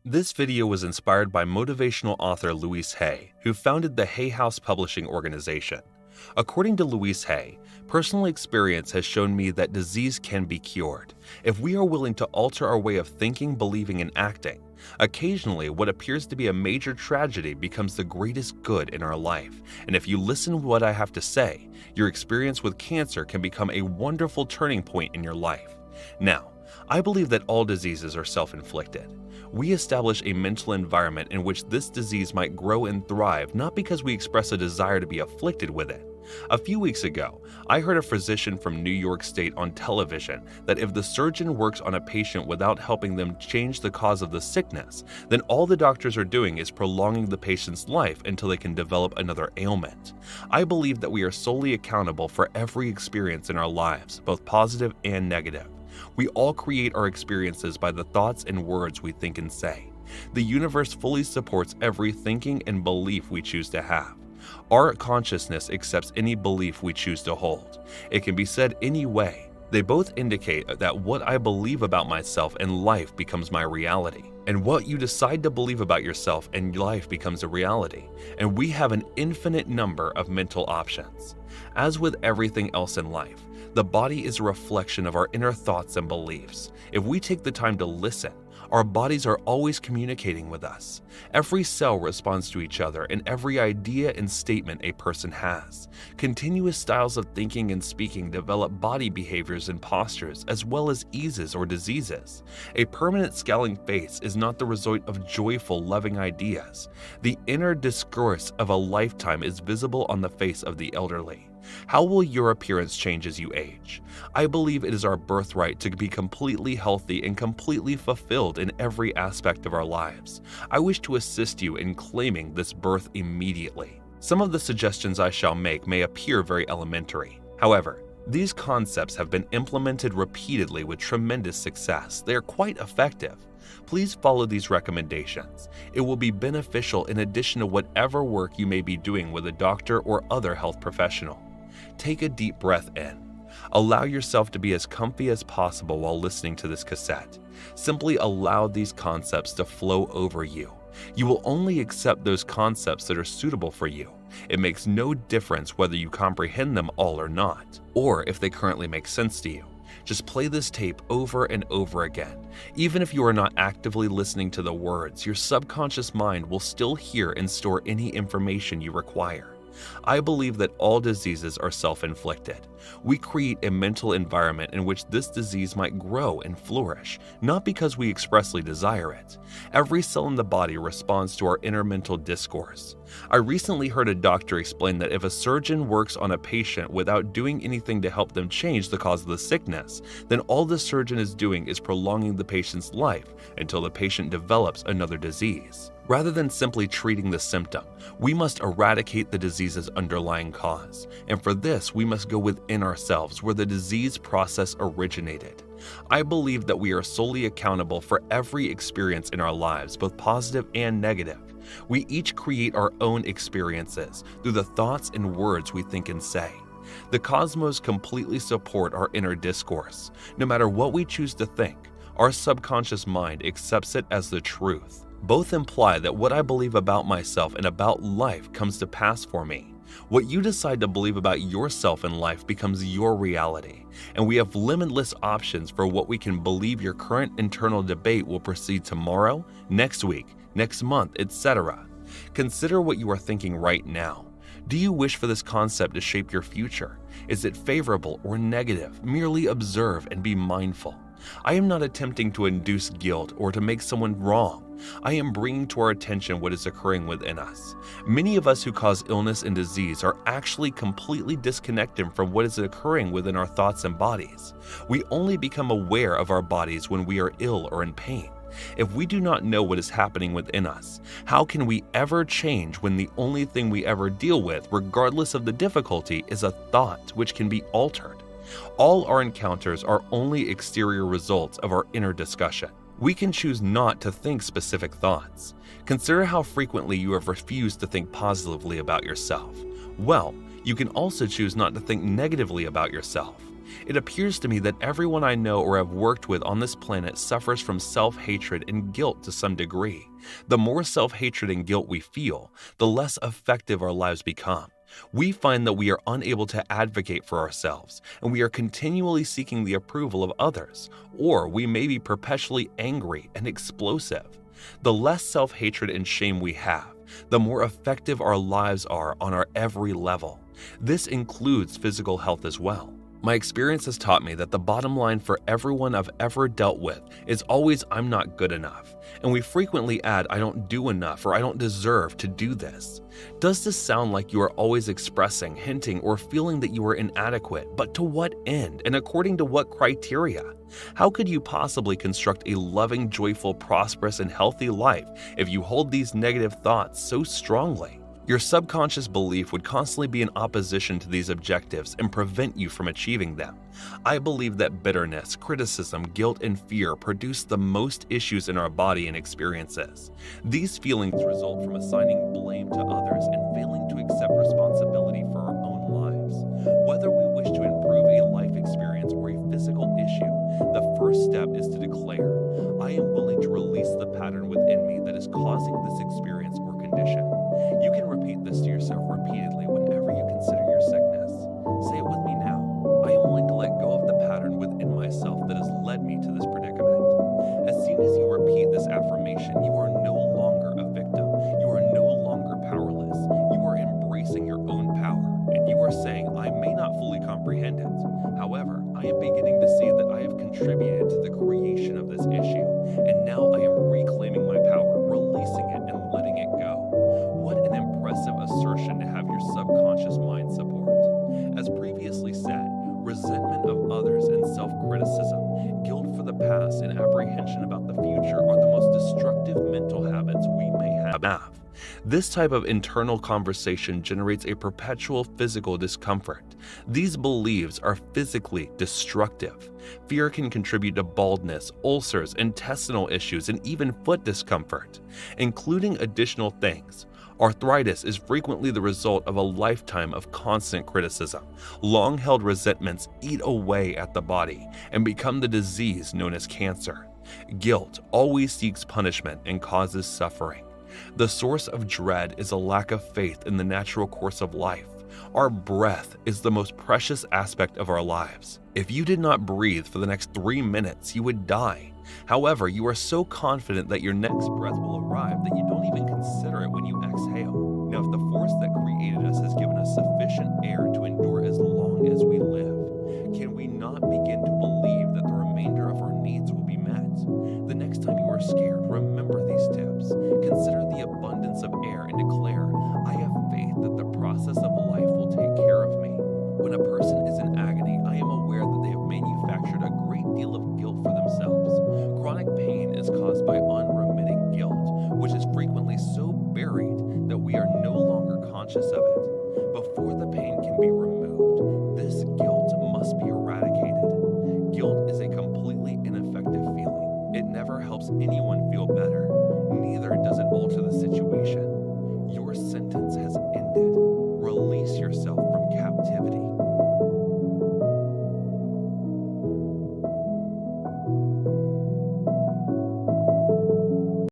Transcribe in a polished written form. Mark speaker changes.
Speaker 1: This video was inspired by motivational author Louise, who founded the Hay House Publishing organization. According to Louise, personal experience has shown me that disease can be cured if we are willing to alter our way of thinking, believing, and acting. Occasionally, what appears to be a major tragedy becomes the greatest good in our life, and if you listen to what I have to say, your experience with cancer can become a wonderful turning point in your life. Now, I believe that all diseases are self-inflicted. We establish a mental environment in which this disease might grow and thrive, not because we express a desire to be afflicted with it. A few weeks ago, I heard a physician from New York State on television that if the surgeon works on a patient without helping them change the cause of the sickness, then all the doctors are doing is prolonging the patient's life until they can develop another ailment. I believe that we are solely accountable for every experience in our lives, both positive and negative. We all create our experiences by the thoughts and words we think and say. The universe fully supports every thinking and belief we choose to have. Our consciousness accepts any belief we choose to hold. It can be said any way. They both indicate that what I believe about myself and life becomes my reality, and what you decide to believe about yourself and life becomes a reality, and we have an infinite number of mental options. As with everything else in life, the body is a reflection of our inner thoughts and beliefs. If we take the time to listen, our bodies are always communicating with us. Every cell responds to each other in every idea and statement a person has. Continuous styles of thinking and speaking develop body behaviors and postures, as well as eases or diseases. A permanent scowling face is not the result of joyful, loving ideas. The inner discourse of a lifetime is visible on the face of the elderly. How will your appearance change as you age? I believe it is our birthright to be completely healthy and completely fulfilled in every aspect of our lives. I wish to assist you in claiming this birth immediately. Some of the suggestions I shall make may appear very elementary. However, these concepts have been implemented repeatedly with tremendous success. They are quite effective. Please follow these recommendations. It will be beneficial in addition to whatever work you may be doing with a doctor or other health professional. Take a deep breath in. Allow yourself to be as comfy as possible while listening to this cassette. Simply allow these concepts to flow over you. You will only accept those concepts that are suitable for you. It makes no difference whether you comprehend them all or not, or if they currently make sense to you. Just play this tape over and over again. Even if you are not actively listening to the words, your subconscious mind will still hear and store any information you require. I believe that all diseases are self-inflicted. We create a mental environment in which this disease might grow and flourish, not because we expressly desire it. Every cell in the body responds to our inner mental discourse. I recently heard a doctor explain that if a surgeon works on a patient without doing anything to help them change the cause of the sickness, then all the surgeon is doing is prolonging the patient's life until the patient develops another disease. Rather than simply treating the symptom, we must eradicate the disease's underlying cause, and for this we must go within ourselves where the disease process originated. I believe that we are solely accountable for every experience in our lives, both positive and negative. We each create our own experiences through the thoughts and words we think and say. The cosmos completely support our inner discourse. No matter what we choose to think, our subconscious mind accepts it as the truth. Both imply that what I believe about myself and about life comes to pass for me. What you decide to believe about yourself and life becomes your reality, and we have limitless options for what we can believe. Your current internal debate will proceed tomorrow, next week, next month, etc. Consider what you are thinking right now. Do you wish for this concept to shape your future? Is it favorable or negative? Merely observe and be mindful. I am not attempting to induce guilt or to make someone wrong. I am bringing to our attention what is occurring within us. Many of us who cause illness and disease are actually completely disconnected from what is occurring within our thoughts and bodies. We only become aware of our bodies when we are ill or in pain. If we do not know what is happening within us, how can we ever change when the only thing we ever deal with, regardless of the difficulty, is a thought which can be altered? All our encounters are only exterior results of our inner discussion. We can choose not to think specific thoughts. Consider how frequently you have refused to think positively about yourself. Well, you can also choose not to think negatively about yourself. It appears to me that everyone I know or have worked with on this planet suffers from self-hatred and guilt to some degree. The more self-hatred and guilt we feel, the less effective our lives become. We find that we are unable to advocate for ourselves, and we are continually seeking the approval of others, or we may be perpetually angry and explosive. The less self-hatred and shame we have, the more effective our lives are on our every level. This includes physical health as well. My experience has taught me that the bottom line for everyone I've ever dealt with is always I'm not good enough, and we frequently add I don't do enough or I don't deserve to do this. Does this sound like you are always expressing, hinting, or feeling that you are inadequate, but to what end and according to what criteria? How could you possibly construct a loving, joyful, prosperous, and healthy life if you hold these negative thoughts so strongly? Your subconscious belief would constantly be in opposition to these objectives and prevent you from achieving them. I believe that bitterness, criticism, guilt, and fear produce the most issues in our body and experiences. These feelings result from assigning blame to others and failing to accept responsibility for our own lives. Whether we wish to improve a life experience or a physical issue, the first step is to declare, I am willing to release the pattern within me that is causing this experience or condition. You can repeat this to yourself repeatedly whenever you consider your sickness. Say it with me now. I am willing to let go of the pattern within myself that has led me to this predicament. As soon as you repeat this affirmation, you are no longer a victim. You are no longer powerless. You are embracing your own power, and you are saying, I may not fully comprehend it. However, I am beginning to see that I have contributed to the creation of this issue, and now I am reclaiming my power, releasing it, and letting it go. What an impressive assertion to have your subconscious mind support. As previously said, resentment of others and self-criticism, guilt for the past, and apprehension about the future are the most destructive mental habits we may have. This type of internal conversation generates a perpetual physical discomfort. These beliefs are physically destructive. Fear can contribute to baldness, ulcers, intestinal issues, and even foot discomfort, including additional things. Arthritis is frequently the result of a lifetime of constant criticism. Long-held resentments eat away at the body and become the disease known as cancer. Guilt always seeks punishment and causes suffering. The source of dread is a lack of faith in the natural course of life. Our breath is the most precious aspect of our lives. If you did not breathe for the next 3 minutes, you would die. However, you are so confident that your next breath will arrive that you don't even consider it when you exhale. Now, if the force that created us has given us sufficient air to endure as long as we live, can we not begin to believe that the remainder of our needs will be met? The next time you are scared, remember